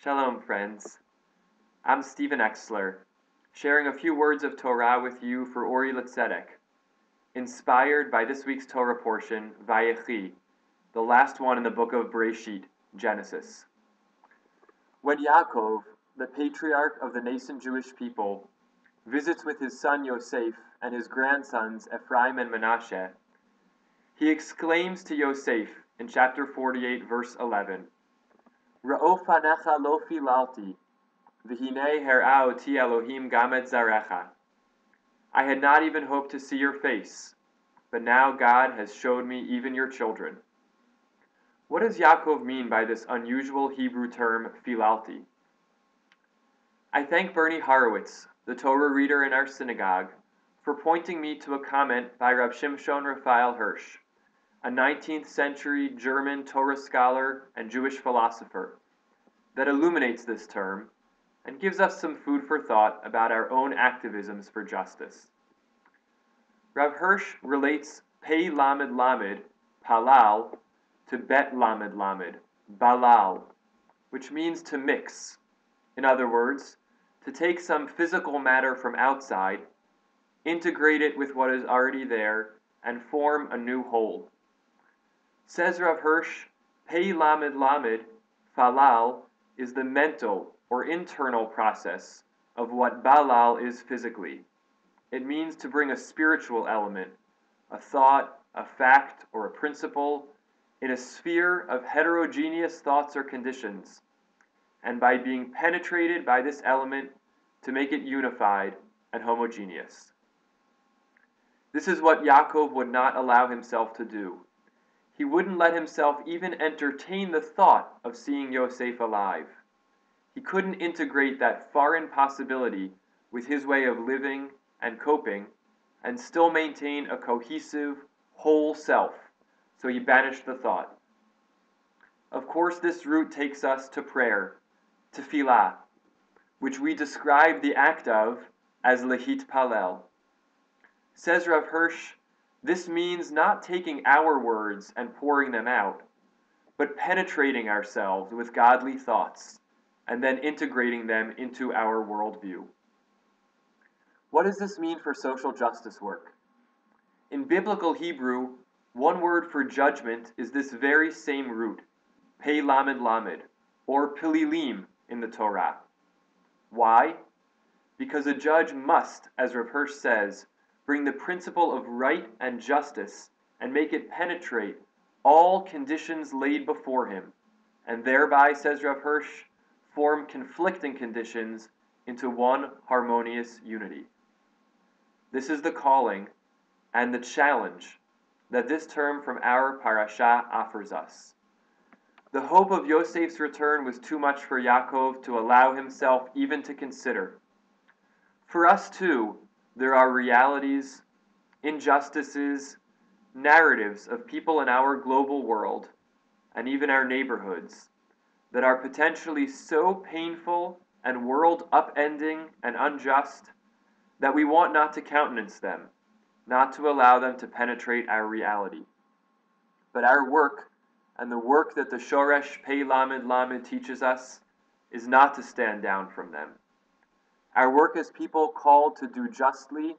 Shalom, friends. I'm Stephen Exler, sharing a few words of Torah with you for Ori L'Tzedek, inspired by this week's Torah portion, Vayehi, the last one in the book of Bereshit, Genesis. When Yaakov, the patriarch of the nascent Jewish people, visits with his son Yosef and his grandsons Ephraim and Manasseh, he exclaims to Yosef in chapter 48, verse 11, Ra'o fanecha lo filalti, v'hinei her'a oti Elohim gam et zarecha. I had not even hoped to see your face, but now God has showed me even your children. What does Yaakov mean by this unusual Hebrew term, filalti? I thank Bernie Horowitz, the Torah reader in our synagogue, for pointing me to a comment by Rav Shimshon Raphael Hirsch, a 19th century German Torah scholar and Jewish philosopher, that illuminates this term and gives us some food for thought about our own activisms for justice. Rav Hirsch relates Pei Lamed Lamed, Palal, to Bet Lamed Lamed, Balal, which means to mix. In other words, to take some physical matter from outside, integrate it with what is already there, and form a new whole. Says Rav Hirsch, Pei Lamed Lamed, Falal, is the mental or internal process of what Balal is physically. It means to bring a spiritual element, a thought, a fact, or a principle, in a sphere of heterogeneous thoughts or conditions, and by being penetrated by this element to make it unified and homogeneous. This is what Yaakov would not allow himself to do. He wouldn't let himself even entertain the thought of seeing Yosef alive. He couldn't integrate that foreign possibility with his way of living and coping and still maintain a cohesive, whole self, so he banished the thought. Of course, this route takes us to prayer, tefillah, which we describe the act of as lehitpalel. Says Rav Hirsch, this means not taking our words and pouring them out, but penetrating ourselves with godly thoughts and then integrating them into our worldview. What does this mean for social justice work? In biblical Hebrew, one word for judgment is this very same root, Pei Lamed Lamed, or Pililim in the Torah. Why? Because a judge must, as Rav Hirsch says, bring the principle of right and justice and make it penetrate all conditions laid before him, and thereby, says Rav Hirsch, form conflicting conditions into one harmonious unity. This is the calling and the challenge that this term from our parashah offers us. The hope of Yosef's return was too much for Yaakov to allow himself even to consider. For us too, there are realities, injustices, narratives of people in our global world, and even our neighborhoods, that are potentially so painful and world-upending and unjust that we want not to countenance them, not to allow them to penetrate our reality. But our work, and the work that the Shoresh Pei Lamed Lamed teaches us, is not to stand down from them. Our work as people called to do justly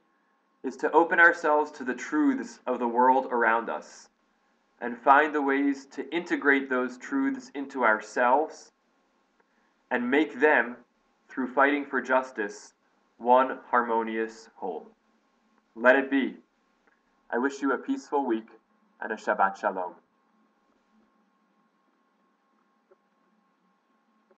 is to open ourselves to the truths of the world around us and find the ways to integrate those truths into ourselves and make them, through fighting for justice, one harmonious whole. Let it be. I wish you a peaceful week and a Shabbat Shalom.